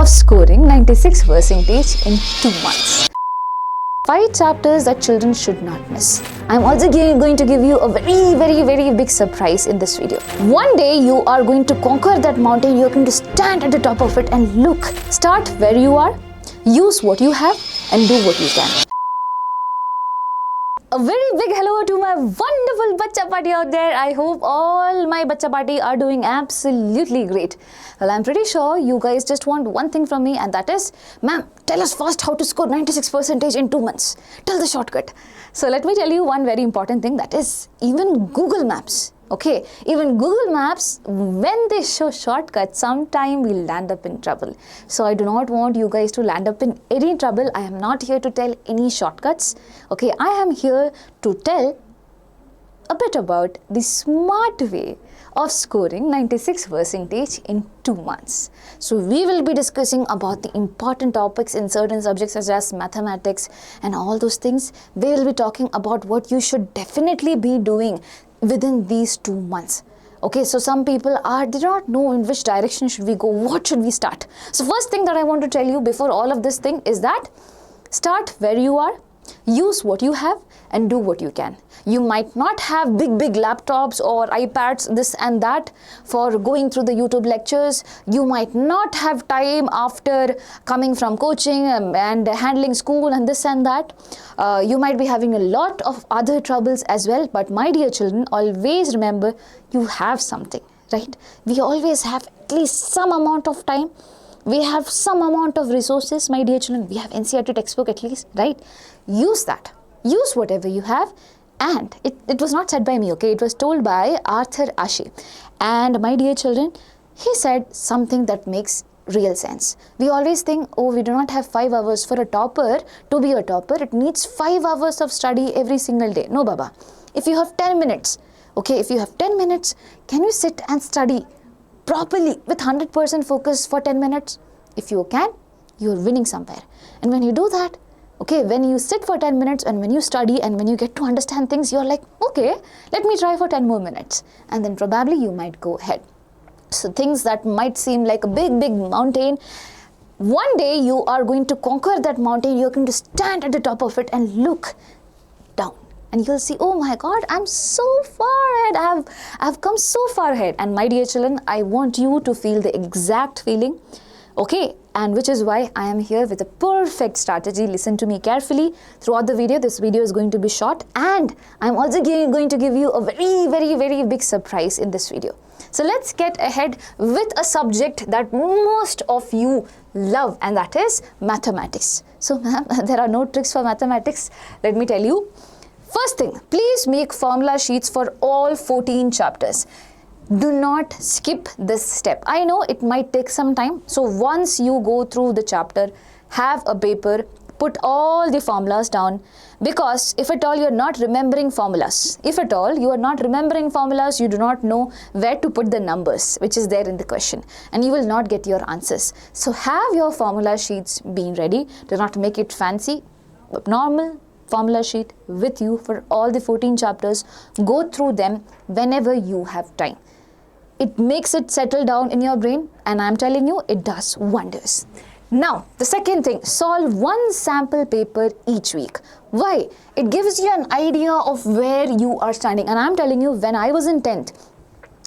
of scoring 96 percentage in 2 months. 5 chapters that children should not miss. I'm also going to give you a very big surprise in this video. One day you are going to conquer that mountain. You're going to stand at the top of it and look. Start where you are, use what you have and do what you can. A very big hello to my wonderful Bachcha Party out there. I hope all my Bachcha Party are doing absolutely great. Well, I'm pretty sure you guys just want one thing from me, and that is, ma'am, tell us first how to score 96% in 2 months. Tell the shortcut. So let me tell you one very important thing, that is even Google Maps. Okay, even Google Maps, when they show shortcuts, sometime we'll land up in trouble. So I do not want you guys to land up in any trouble. I am not here to tell any shortcuts. Okay, I am here to tell a bit about the smart way of scoring 96% in 2 months. So we will be discussing about the important topics in certain subjects such as mathematics and all those things. We will be talking about what you should definitely be doing within these 2 months. Okay, so some people do not know in which direction should we go, what should we start. So first thing that I want to tell you before all of this thing is that start where you are, use what you have and do what you can. You might not have big laptops or iPads, this and that, for going through the YouTube lectures. You might not have time after coming from coaching and handling school and this and that. You might be having a lot of other troubles as well. But my dear children, always remember, you have something, right? We always have at least some amount of time. We have some amount of resources, my dear children. We have NCERT textbook at least, right? Use that. Use whatever you have. And it was not said by me, okay? It was told by Arthur Ashe. And my dear children, he said something that makes real sense. We always think, oh, we do not have 5 hours for a topper. To be a topper, it needs 5 hours of study every single day. No, Baba. If you have 10 minutes, okay, if you have 10 minutes, can you sit and study properly with 100% focus for 10 minutes? If you can, you're winning somewhere. And when you do that, okay, when you sit for 10 minutes and when you study and when you get to understand things, you're like, okay, let me try for 10 more minutes. And then probably you might go ahead. So things that might seem like a big mountain, one day you are going to conquer that mountain. You're going to stand at the top of it and look down. And you'll see, oh my God, I'm so far ahead. I've come so far ahead. And my dear children, I want you to feel the exact feeling. Okay, and which is why I am here with a perfect strategy. Listen to me carefully throughout the video. This video is going to be short, and I'm also going to give you a very big surprise in this video. So let's get ahead with a subject that most of you love, and that is mathematics. So ma'am, there are no tricks for mathematics. Let me tell you. First thing, please make formula sheets for all 14 chapters. Do not skip this step. I know it might take some time. So once you go through the chapter, have a paper, put all the formulas down, because if at all you're not remembering formulas, you do not know where to put the numbers which is there in the question, and you will not get your answers. So have your formula sheets being ready. Do not make it fancy, normal formula sheet with you for all the 14 chapters. Go through them whenever you have time. It makes it settle down in your brain, and I'm telling you, it does wonders. Now, the second thing, solve one sample paper each week. Why? It gives you an idea of where you are standing. And I'm telling you, when I was in 10th,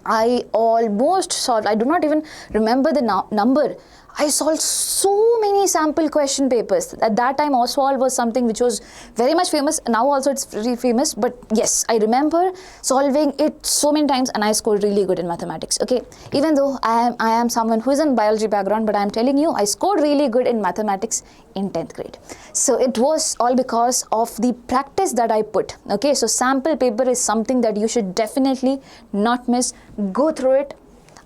I almost solved, I do not even remember the number. I solved so many sample question papers. At that time, Oswald was something which was very much famous. Now also it's very famous. But yes, I remember solving it so many times, and I scored really good in mathematics. Okay, even though I am someone who is in biology background, but I'm telling you, I scored really good in mathematics in 10th grade. So it was all because of the practice that I put. Okay, so sample paper is something that you should definitely not miss. Go through it.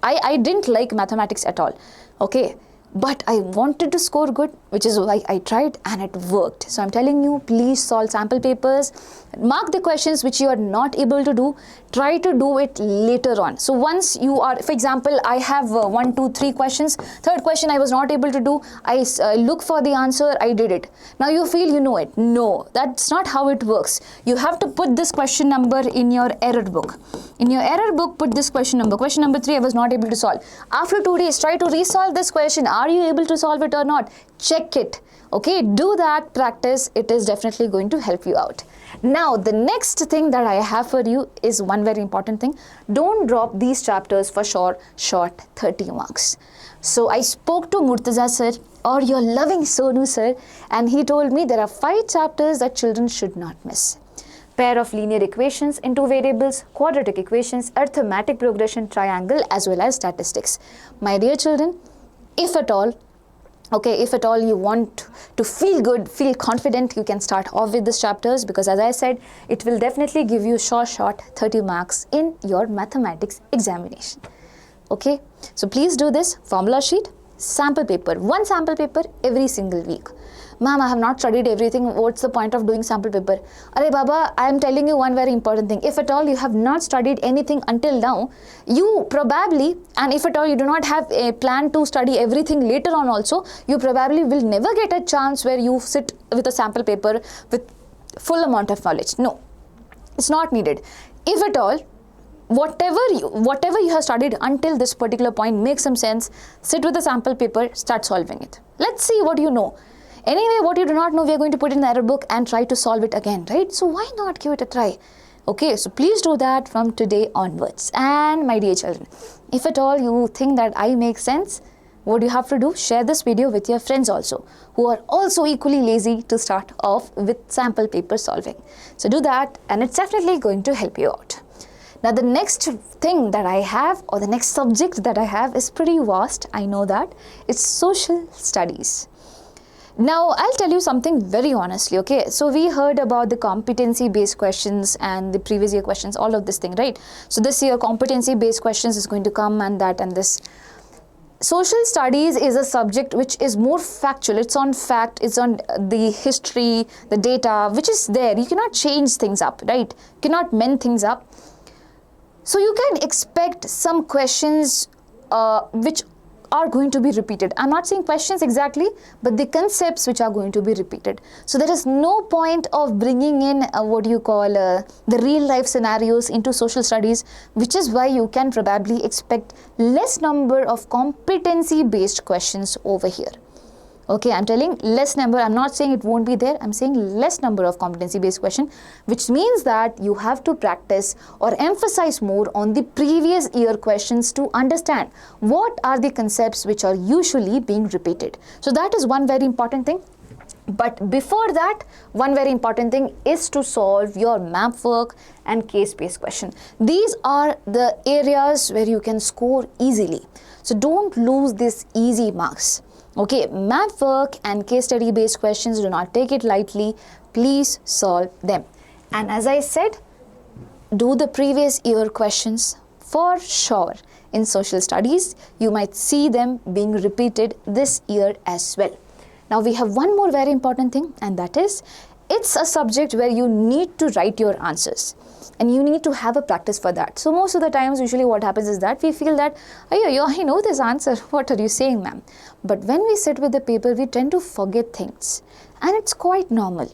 I didn't like mathematics at all. Okay. But I wanted to score good, which is why I tried, and it worked. So I'm telling you, please solve sample papers. Mark the questions which you are not able to do. Try to do it later on. So once you are, for example, I have 1, 2, 3 questions. Third question I was not able to do. I look for the answer. I did it. Now you feel you know it. No, that's not how it works. You have to put this question number in your error book. In your error book, put this question number. Question number 3, I was not able to solve. After 2 days, try to resolve this question. Are you able to solve it or not? Check it. Okay, do that, practice. It is definitely going to help you out. Now, the next thing that I have for you is one very important thing. Don't drop these chapters for short 30 marks. So I spoke to Murtaza sir, or your loving Sonu sir, and he told me there are 5 chapters that children should not miss. Pair of linear equations in 2 variables, quadratic equations, arithmetic progression, triangle, as well as statistics. My dear children, if at all you want to feel good, feel confident, you can start off with these chapters, because as I said, it will definitely give you short 30 marks in your mathematics examination. Okay, so please do this. Formula sheet, sample paper, 1 sample paper every single week. Ma'am, I have not studied everything. What's the point of doing sample paper? Arey Baba, I am telling you one very important thing. If at all you have not studied anything until now, you probably, and if at all you do not have a plan to study everything later on also, you probably will never get a chance where you sit with a sample paper with full amount of knowledge. No, it's not needed. If at all, whatever you have studied until this particular point makes some sense, sit with a sample paper, start solving it. Let's see what you know. Anyway, what you do not know, we are going to put in the error book and try to solve it again, right? So why not give it a try? Okay, so please do that from today onwards. And my dear children, if at all you think that I make sense, what you have to do, share this video with your friends also, who are also equally lazy to start off with sample paper solving. So do that, and it's definitely going to help you out. Now the next thing that I have, or the next subject that I have, is pretty vast, I know that. It's social studies. Now, I'll tell you something very honestly, okay? So, we heard about the competency-based questions and the previous year questions, all of this thing, right? So, this year competency-based questions is going to come, and that and this. Social studies is a subject which is more factual. It's on fact, it's on the history, the data, which is there. You cannot change things up, right? You cannot mend things up. So, you can expect some questions which are going to be repeated. I'm not saying questions exactly, but the concepts which are going to be repeated. So there is no point of bringing in the real life scenarios into social studies, which is why you can probably expect less number of competency based questions over here. Okay, I'm telling less number. I'm not saying it won't be there. I'm saying less number of competency-based question, which means that you have to practice or emphasize more on the previous year questions to understand what are the concepts which are usually being repeated. So that is one very important thing. But before that, one very important thing is to solve your map work and case-based question. These are the areas where you can score easily. So don't lose these easy marks. Okay, map work and case study based questions, do not take it lightly. Please solve them. And as I said, do the previous year questions for sure. In social studies, you might see them being repeated this year as well. Now we have one more very important thing, and that is, it's a subject where you need to write your answers. And you need to have a practice for that. So most of the times, usually what happens is that we feel that, I know this answer. What are you saying, ma'am? But when we sit with the paper, we tend to forget things. And it's quite normal.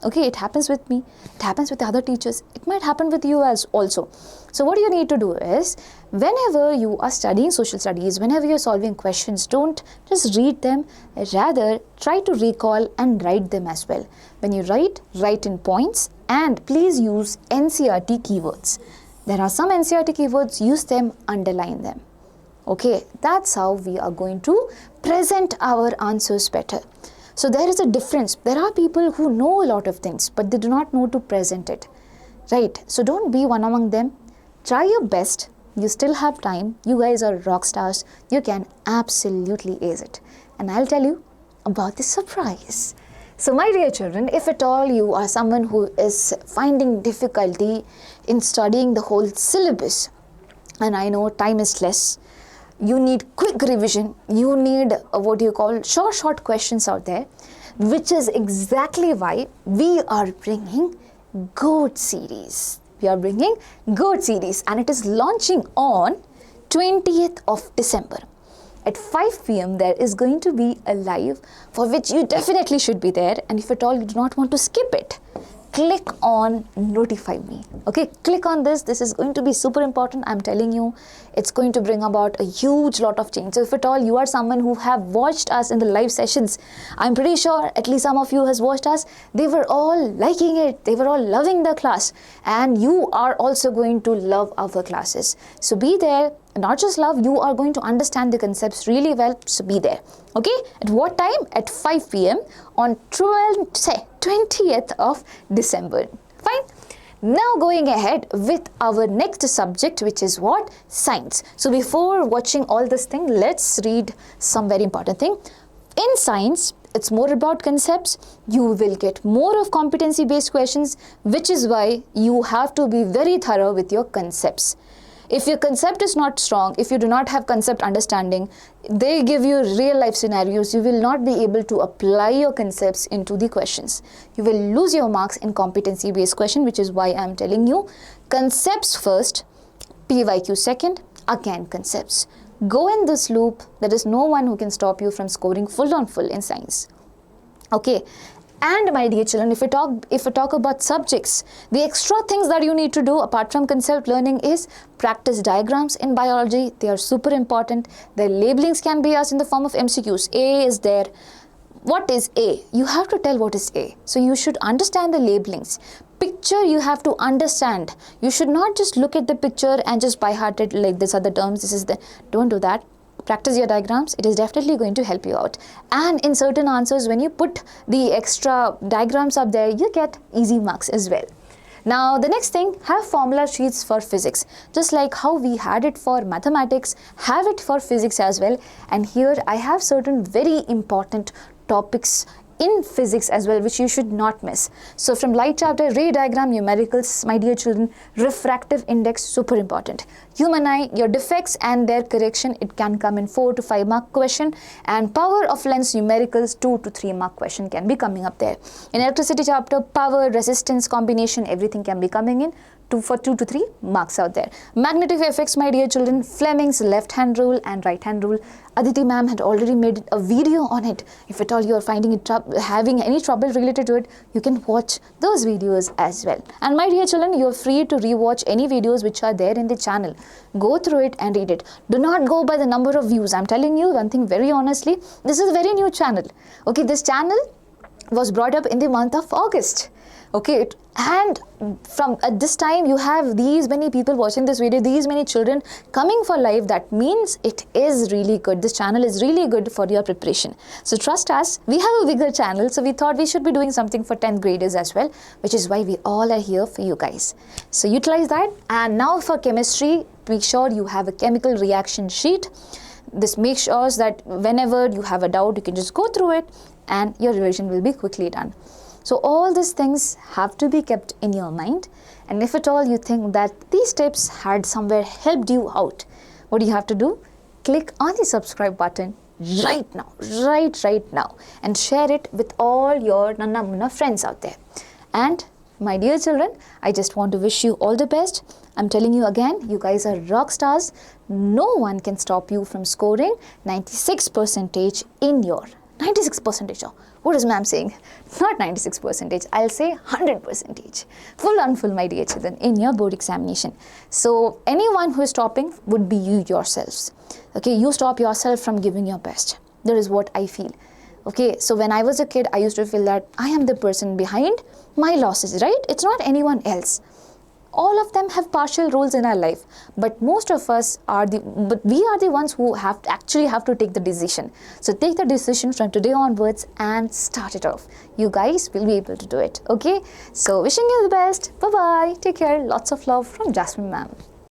Okay, it happens with me. It happens with other teachers. It might happen with you as also. So what you need to do is, whenever you are studying social studies, whenever you're solving questions, don't just read them. Rather, try to recall and write them as well. When you write in points, and please use NCERT keywords. There are some NCERT keywords, use them, underline them. Okay, that's how we are going to present our answers better. So there is a difference. There are people who know a lot of things, but they do not know to present it. Right? So don't be one among them. Try your best. You still have time. You guys are rock stars. You can absolutely ace it. And I'll tell you about the surprise. So my dear children, if at all you are someone who is finding difficulty in studying the whole syllabus, and I know time is less, you need quick revision, you need short questions out there, which is exactly why we are bringing G.O.A.T series. We are bringing G.O.A.T series, and it is launching on 20th of December. At 5 p.m. there is going to be a live for which you definitely should be there, and if at all you do not want to skip it, click on notify me. Okay, click on this. This is going to be super important. I'm telling you, it's going to bring about a huge lot of change. So if at all you are someone who have watched us in the live sessions, I'm pretty sure at least some of you has watched us. They were all liking it. They were all loving the class, and you are also going to love our classes. So be there. Not just love, you are going to understand the concepts really well, so be there. Okay, at what time? At 5 p.m. on 20th of December. Fine. Now going ahead with our next subject, which is what? Science. So before watching all this thing, let's read some very important thing. In science, it's more about concepts. You will get more of competency based questions, which is why you have to be very thorough with your concepts. If your concept is not strong, if you do not have concept understanding, they give you real life scenarios, you will not be able to apply your concepts into the questions. You will lose your marks in competency based question, which is why I am telling you concepts first, PYQ second, again concepts. Go in this loop. There is no one who can stop you from scoring full on full in science. Okay. And my dear children, if we talk about subjects, the extra things that you need to do apart from concept learning is practice diagrams in biology. They are super important. Their labelings can be asked in the form of MCQs. A is there. What is A? You have to tell what is A. So you should understand the labelings. Picture you have to understand. You should not just look at the picture and just by heart it like this are the terms. This is the. Don't do that. Practice your diagrams. It is definitely going to help you out. And in certain answers, when you put the extra diagrams up there, you get easy marks as well. Now, the next thing, have formula sheets for physics. Just like how we had it for mathematics, have it for physics as well. And here I have certain very important topics in physics as well, which you should not miss. So from light chapter, ray diagram, numericals, my dear children, refractive index, super important. Human eye, your defects and their correction, it can come in 4 to 5 mark question, and power of lens numericals, 2 to 3 mark question can be coming up there. In electricity chapter, power, resistance, combination, everything can be coming in for 2 to 3 marks out there. Magnetic effects, my dear children, Fleming's left hand rule and right hand rule. Aditi ma'am had already made a video on it. If at all you are finding it having any trouble related to it, you can watch those videos as well. And my dear children, you are free to rewatch any videos which are there in the channel. Go through it and read it. Do not go by the number of views. I'm telling you one thing very honestly, this is a very new channel. Okay, this channel was brought up in the month of August. Okay, and from at this time you have these many people watching this video, these many children coming for live. That means it is really good. This channel is really good for your preparation. So trust us, we have a bigger channel, so we thought we should be doing something for 10th graders as well, which is why we all are here for you guys. So utilize that. And now for chemistry, make sure you have a chemical reaction sheet. This makes sure that whenever you have a doubt, you can just go through it and your revision will be quickly done. So all these things have to be kept in your mind, and if at all you think that these tips had somewhere helped you out, what do you have to do? Click on the subscribe button right now, right now, and share it with all your Nanna Munna friends out there. And my dear children, I just want to wish you all the best. I'm telling you again, you guys are rock stars. No one can stop you from scoring 96% in your 96%. What is ma'am saying? Not 96%. I'll say 100%. Full on full, my dear children, in your board examination. So anyone who is stopping would be you yourselves. Okay, you stop yourself from giving your best. That is what I feel. Okay, so when I was a kid, I used to feel that I am the person behind my losses, right? It's not anyone else. All of them have partial roles in our life, but most of us are we are the ones who have to take the decision. So take the decision from today onwards and start it off. You guys will be able to do it. Okay, so wishing you the best. Bye bye. Take care. Lots of love from Jasmine Ma'am.